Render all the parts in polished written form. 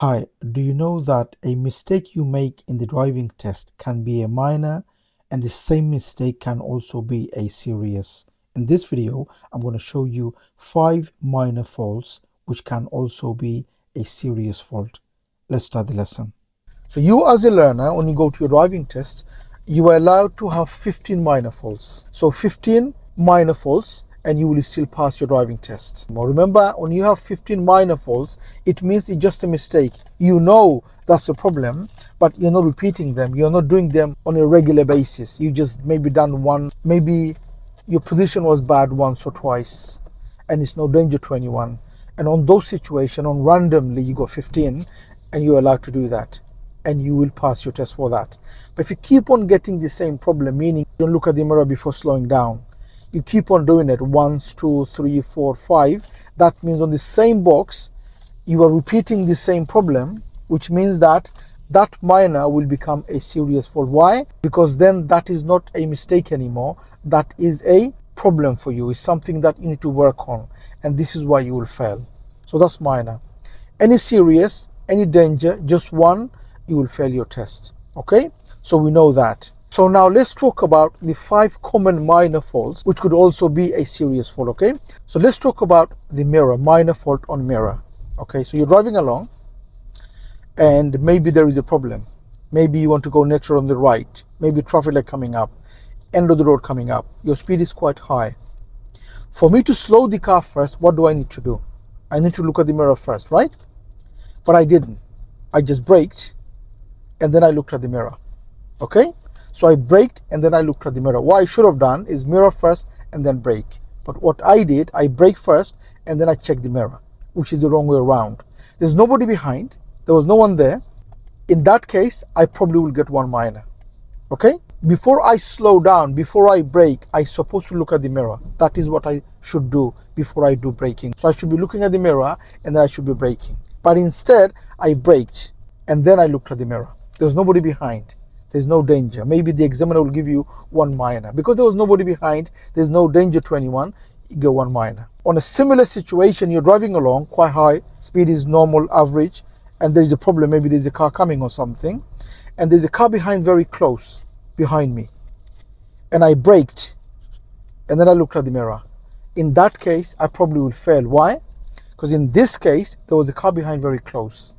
Hi, do you know that a mistake you make in the driving test can be a minor and the same mistake can also be a serious? In this video, I'm going to show you 5 minor faults which can also be a serious fault. Let's start the lesson. So you as a learner, when you go to your driving test, you are allowed to have 15 minor faults. So 15 minor faults and you will still pass your driving test. Now remember, when you have 15 minor faults, it means it's just a mistake. You know that's the problem, but you're not repeating them. You're not doing them on a regular basis. You just maybe done one, maybe your position was bad once or twice and it's no danger to anyone. And on those situations, on randomly you got 15 and you're allowed to do that and you will pass your test for that. But if you keep on getting the same problem, meaning you don't look at the mirror before slowing down, you keep on doing it once, two, three, four, five, that means on the same box you are repeating the same problem, which means that that minor will become a serious fault. Why? Because then that is not a mistake anymore. That is a problem for you. It's something that you need to work on, and this is why you will fail. So that's minor. Any serious, any danger, just one, you will fail your test. Okay? So we know that. So now let's talk about the 5 common minor faults, which could also be a serious fault. Okay? So let's talk about the mirror, minor fault on mirror. Okay, so you're driving along and maybe there is a problem. Maybe you want to go next road on the right, maybe traffic light coming up, end of the road coming up. Your speed is quite high. For me to slow the car first, what do I need to do? I need to look at the mirror first, right? But I didn't. I just braked and then I looked at the mirror. Okay? So I braked and then I looked at the mirror. What I should have done is mirror first and then brake. But what I did, I braked first and then I checked the mirror, which is the wrong way around. There's nobody behind. There was no one there. In that case, I probably will get one minor. Okay? Before I slow down, before I brake, I'm supposed to look at the mirror. That is what I should do before I do braking. So I should be looking at the mirror and then I should be braking. But instead, I braked and then I looked at the mirror. There's nobody behind. There's no danger. Maybe the examiner will give you one minor. Because there was nobody behind, there's no danger to anyone, you get one minor. On a similar situation, you're driving along quite high, speed is normal, average, and there is a problem. Maybe there's a car coming or something, and there's a car behind very close behind me. And I braked, and then I looked at the mirror. In that case, I probably will fail. Why? Because in this case, there was a car behind very close.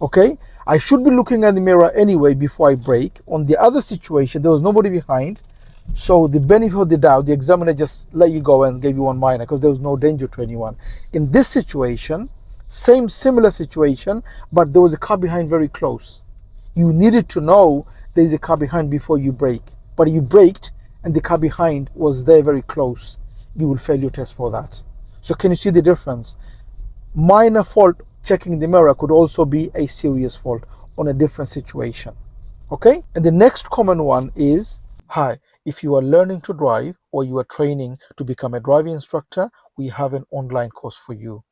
Okay, I should be looking at the mirror anyway before I brake. On the other situation, there was nobody behind, so the benefit of the doubt, the examiner just let you go and gave you one minor because there was no danger to anyone. In this situation, similar situation, but there was a car behind very close. You needed to know there's a car behind before you brake, but you braked and the car behind was there very close. You will fail your test for that. So can you see the difference? Minor fault checking the mirror could also be a serious fault on a different situation. Okay? And the next common one is, hi, if you are learning to drive or you are training to become a driving instructor, we have an online course for you.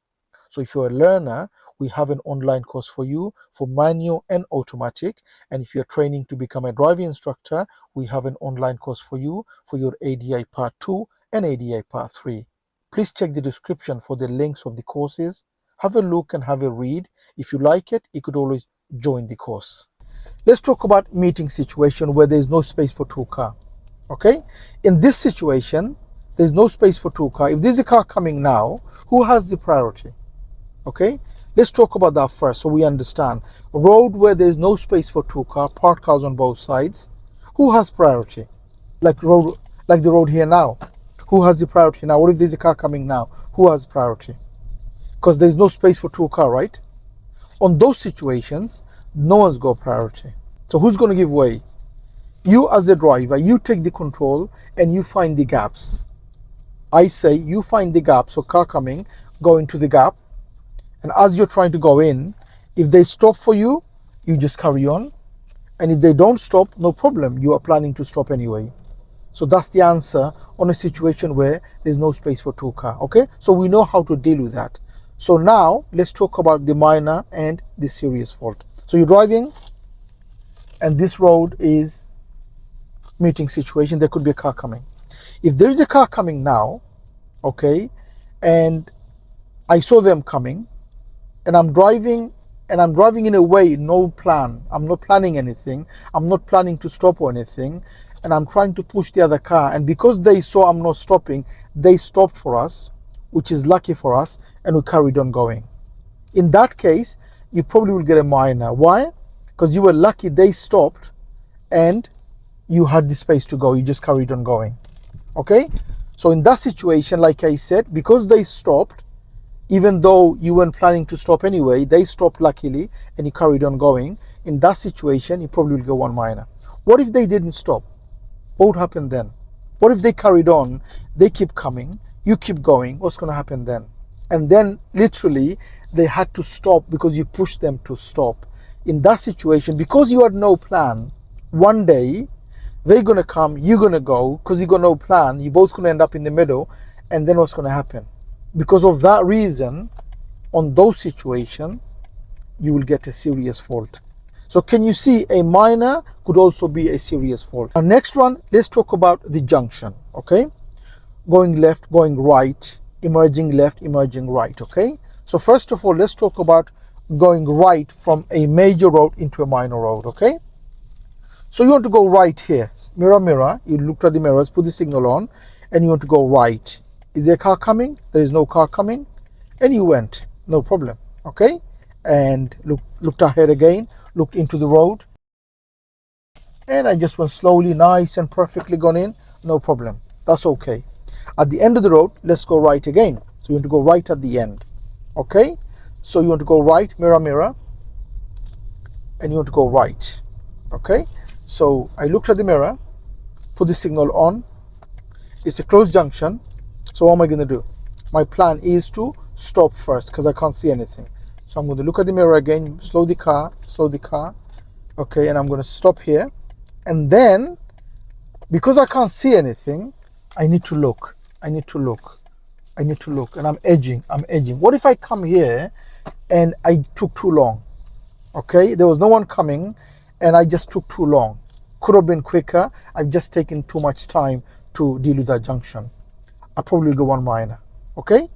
So if you're a learner, we have an online course for you for manual and automatic. And if you're training to become a driving instructor, we have an online course for you for your ADI Part 2 and ADI Part 3. Please check the description for the links of the courses. Have a look and have a read. If you like it, you could always join the course. Let's talk about meeting situation where there is no space for two cars. Okay? In this situation, there's no space for two cars. If there's a car coming now, who has the priority? Okay? Let's talk about that first so we understand. A road where there's no space for two cars, parked cars on both sides, who has priority? Like the road here now. Who has the priority now? What if there's a car coming now? Who has priority? Because there's no space for two cars, right? On those situations, no one's got priority. So who's going to give way? You as a driver, you take the control and you find the gaps. I say you find the gap, so car coming, go into the gap. And as you're trying to go in, if they stop for you, you just carry on. And if they don't stop, no problem. You are planning to stop anyway. So that's the answer on a situation where there's no space for two cars. Okay? So we know how to deal with that. So now let's talk about the minor and the serious fault. So you're driving and this road is meeting situation. There could be a car coming. If there is a car coming now, okay, and I saw them coming and I'm driving and I'm driving in a way, no plan. I'm not planning anything. I'm not planning to stop or anything. And I'm trying to push the other car. And because they saw I'm not stopping, they stopped for us, which is lucky for us, and we carried on going. In that case, you probably will get a minor. Why? Because you were lucky they stopped and you had the space to go. You just carried on going. Okay? So in that situation, like I said, because they stopped, even though you weren't planning to stop anyway, they stopped luckily and you carried on going. In that situation, you probably will get one minor. What if they didn't stop? What would happen then? What if they carried on? They keep coming, you keep going. What's going to happen then? And then literally they had to stop because you pushed them to stop. In that situation, because you had no plan, one day they're going to come, you're going to go, because you got no plan, you're both going to end up in the middle. And then what's going to happen? Because of that reason, on those situations, you will get a serious fault. So can you see a minor could also be a serious fault? Our next one, let's talk about the junction, okay? Going left, going right, emerging left, emerging right, okay? So first of all, let's talk about going right from a major road into a minor road, okay? So you want to go right here. Mirror, mirror. You looked at the mirrors, put the signal on, and you want to go right. Is there a car coming? There is no car coming. And you went. No problem. Okay? And looked ahead again, looked into the road. And I just went slowly, nice and perfectly gone in. No problem. That's okay. At the end of the road, let's go right again. So you want to go right at the end. Okay? So you want to go right, mirror, mirror. And you want to go right. Okay? So I looked at the mirror, put the signal on. It's a closed junction. So what am I going to do? My plan is to stop first because I can't see anything. So I'm going to look at the mirror again, slow the car. Okay, and I'm going to stop here. And then, because I can't see anything, I need to look. And I'm edging. What if I come here and I took too long? Okay, there was no one coming and I just took too long. Could have been quicker. I've just taken too much time to deal with that junction. I probably go one minor. Okay,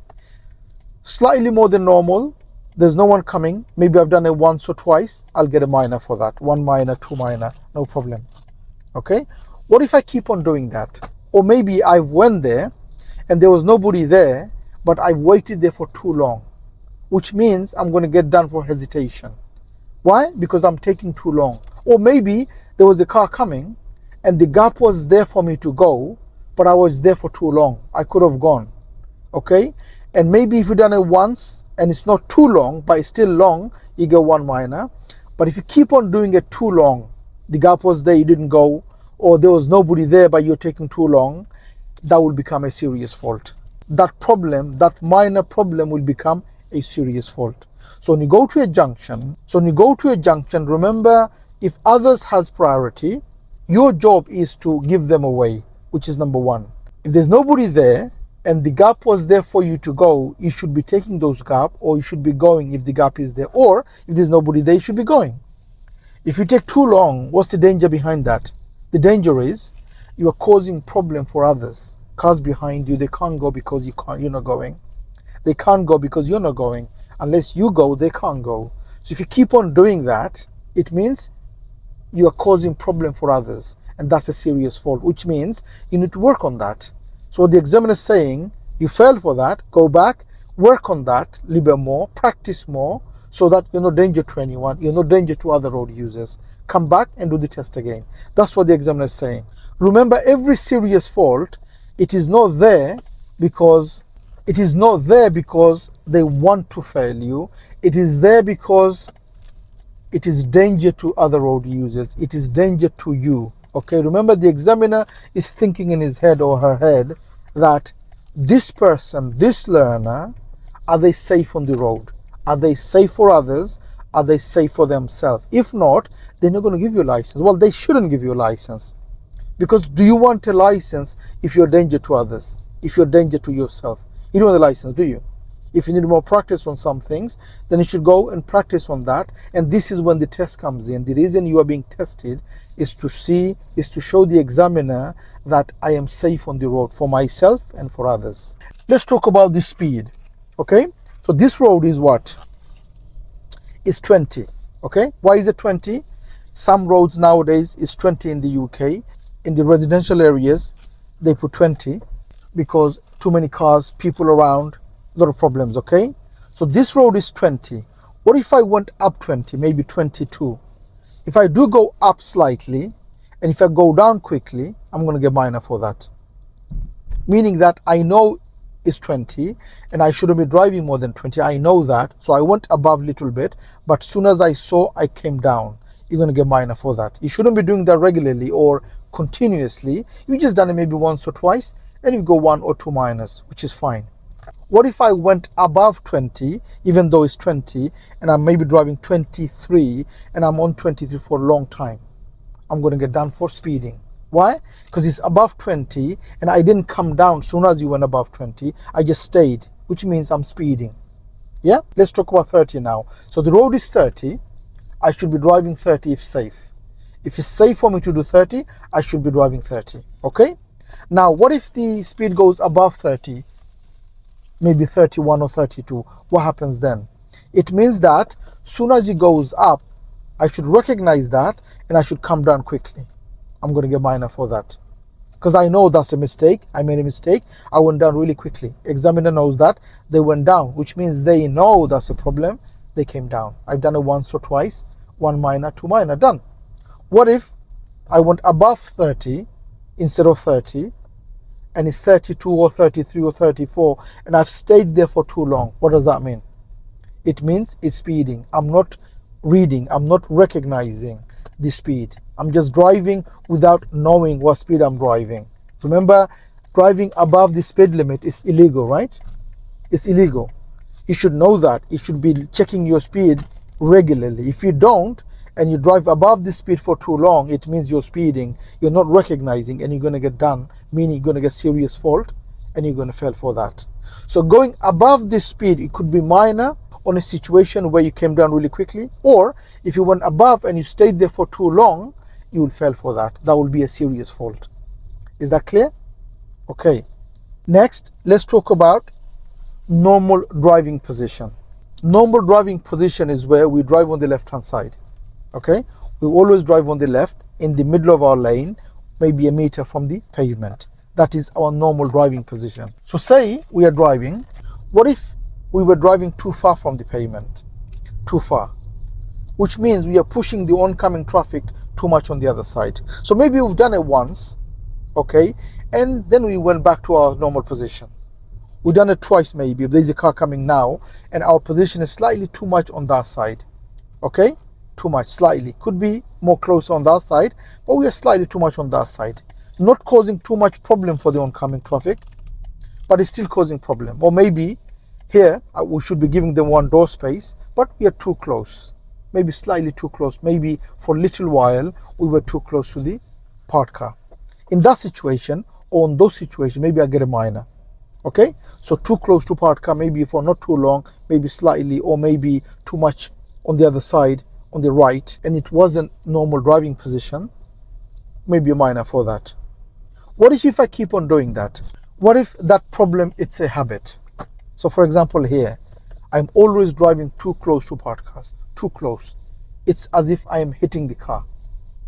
slightly more than normal. There's no one coming. Maybe I've done it once or twice. I'll get a minor for that. One minor, two minor, no problem. Okay, what if I keep on doing that? Or maybe I've went there and there was nobody there, but I've waited there for too long, which means I'm going to get done for hesitation. Why? Because I'm taking too long. Or maybe there was a car coming and the gap was there for me to go, but I was there for too long. I could have gone. Okay? And maybe if you've done it once and it's not too long, but it's still long, you get one minor. But if you keep on doing it too long, the gap was there, you didn't go, or there was nobody there, but you're taking too long, that will become a serious fault. That problem, that minor problem will become a serious fault. So when you go to a junction, remember, if others has priority, your job is to give them away, which is number one. If there's nobody there and the gap was there for you to go, you should be taking those gap, or you should be going if the gap is there, or if there's nobody there, you should be going. If you take too long, what's the danger behind that? The danger is you are causing problem for others. Cars behind you, they can't go because you're not going. They can't go because you're not going. Unless you go, they can't go. So if you keep on doing that, it means you are causing problem for others. And that's a serious fault, which means you need to work on that. So what the examiner is saying, you failed for that, go back, work on that a little bit more, practice more, so that you're no danger to anyone, you're no danger to other road users. Come back and do the test again. That's what the examiner is saying. Remember, every serious fault, it is not there because they want to fail you. It is there because it is danger to other road users. It is danger to you. Okay, remember, the examiner is thinking in his head or her head that this person, this learner, are they safe on the road? Are they safe for others? Are they safe for themselves? If not, they're not going to give you a license. Well, they shouldn't give you a license. Because do you want a license if you're a danger to others? If you're a danger to yourself? You don't want a license, do you? If you need more practice on some things, then you should go and practice on that. And this is when the test comes in. The reason you are being tested is to show the examiner that I am safe on the road for myself and for others. Let's talk about the speed. Okay? So this road is what? is 20. Okay, why is it 20? Some roads nowadays is 20 in the UK. In the residential areas, they put 20 because too many cars, people around, a lot of problems. Okay, so this road is 20. What if I went up 20, maybe 22? If I do go up slightly, and if I go down quickly, I'm going to get minor for that. Meaning that I know it's 20 and I shouldn't be driving more than 20. I know that. So I went above a little bit, but as soon as I saw, I came down. You're going to get minor for that. You shouldn't be doing that regularly or continuously. You just done it maybe once or twice and you go 1 or 2 minors, which is fine. What if I went above 20, even though it's 20, and I'm maybe driving 23 and I'm on 23 for a long time? I'm going to get done for speeding. Why? Because it's above 20 and I didn't come down as soon as you went above 20. I just stayed, which means I'm speeding. Yeah? Let's talk about 30 now. So the road is 30. I should be driving 30 if safe. If it's safe for me to do 30, I should be driving 30. Okay? Now, what if the speed goes above 30? Maybe 31 or 32. What happens then? It means that as soon as it goes up, I should recognize that and I should come down quickly. I'm going to get minor for that. Because I know that's a mistake. I made a mistake. I went down really quickly. Examiner knows that. They went down, which means they know that's a problem. They came down. I've done it once or twice. 1 minor, 2 minor, done. What if I went above 30 instead of 30 and it's 32 or 33 or 34 and I've stayed there for too long? What does that mean? It means it's speeding. I'm not reading. I'm not recognizing the speed. I'm just driving without knowing what speed I'm driving. Remember, driving above the speed limit is illegal, right? It's illegal. You should know that. You should be checking your speed regularly. If you don't and you drive above the speed for too long, it means you're speeding. You're not recognizing and you're going to get done, meaning you're going to get serious fault and you're going to fail for that. So going above this speed, it could be minor on a situation where you came down really quickly, or if you went above and you stayed there for too long, you will fail for that. That will be a serious fault. Is that clear? Okay. Next, let's talk about normal driving position. Normal driving position is where we drive on the left hand side. Okay? We always drive on the left in the middle of our lane, maybe a meter from the pavement. That is our normal driving position. So say we are driving. What if we were driving too far from the pavement? Too far. Which means we are pushing the oncoming traffic too much on the other side. So maybe we've done it once, okay, and then we went back to our normal position. We've done it twice maybe. If there's a car coming now and our position is slightly too much on that side, okay, too much, slightly. Could be more close on that side, but we are slightly too much on that side. Not causing too much problem for the oncoming traffic, but it's still causing problem. Or maybe here we should be giving them one door space, but we are too close. Maybe slightly too close. Maybe for a little while we were too close to the parked car. In that situation, or in those situations, maybe I get a minor. Okay, so too close to parked car, maybe for not too long, maybe slightly, or maybe too much on the other side, on the right, and it wasn't normal driving position, maybe a minor for that. What if I keep on doing that? What if that problem, it's a habit? So for example here, I'm always driving too close to parked cars, too close. It's as if I am hitting the car.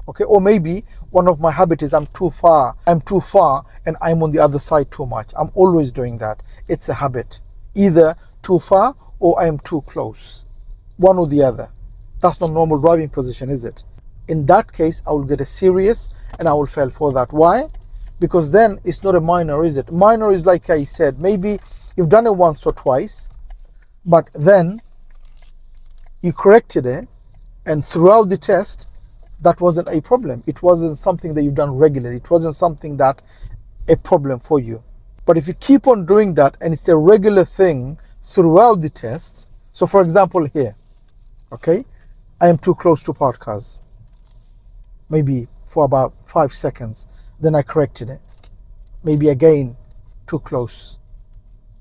Okay, or maybe one of my habits is I'm too far and I'm on the other side too much. I'm always doing that. It's a habit. Either too far or I am too close. One or the other. That's not normal driving position, is it? In that case, I will get a serious and I will fail for that. Why? Because then it's not a minor, is it? Minor is like I said, maybe you've done it once or twice, but then you corrected it, and throughout the test, that wasn't a problem. It wasn't something that you've done regularly. It wasn't something that a problem for you. But if you keep on doing that and it's a regular thing throughout the test, so for example here, okay, I am too close to parked cars, maybe for about 5 seconds, then I corrected it. Maybe again, too close,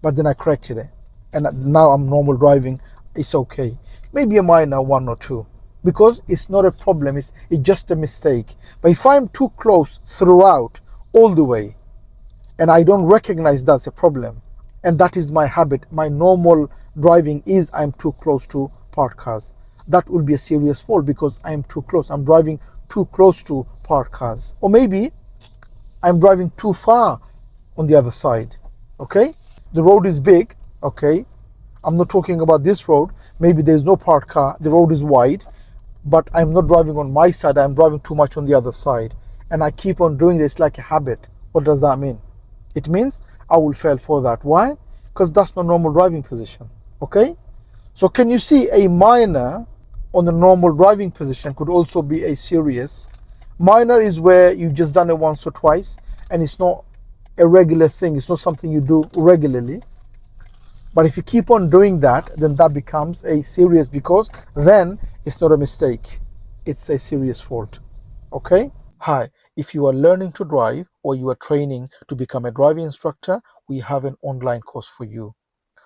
but then I corrected it. And now I'm normal driving, it's okay. Maybe a minor 1 or 2. Because it's not a problem, it's just a mistake. But if I'm too close throughout, all the way, and I don't recognize that's a problem, and that is my habit, my normal driving is I'm too close to parked cars, that will be a serious fault because I am too close. I'm driving too close to parked cars. Or maybe I'm driving too far on the other side. Okay? The road is big. Okay? I'm not talking about this road. Maybe there's no parked car. The road is wide. But I'm not driving on my side. I'm driving too much on the other side. And I keep on doing this like a habit. What does that mean? It means I will fail for that. Why? Because that's my normal driving position. Okay? So can you see a minor on a normal driving position could also be a serious? Minor is where you've just done it once or twice and it's not a regular thing. It's not something you do regularly. But if you keep on doing that, then that becomes a serious, because then it's not a mistake. It's a serious fault. Okay? Hi, if you are learning to drive or you are training to become a driving instructor, we have an online course for you.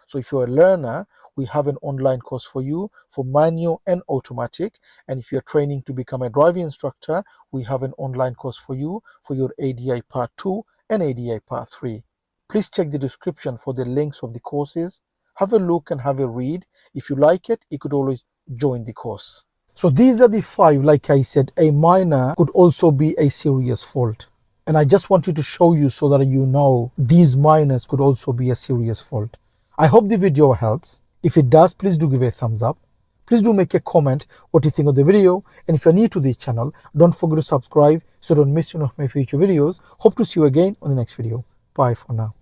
So if you're a learner, we have an online course for you for manual and automatic. And if you're training to become a driving instructor, we have an online course for you for your ADI Part 2 and ADI Part 3. Please check the description for the links of the courses. Have a look and have a read. If you like it, you could always join the course. So these are the 5, like I said, a minor could also be a serious fault. And I just wanted to show you so that you know these minors could also be a serious fault. I hope the video helps. If it does, please do give a thumbs up. Please do make a comment what you think of the video. And if you're new to this channel, don't forget to subscribe so don't miss any of my future videos. Hope to see you again on the next video. Bye for now.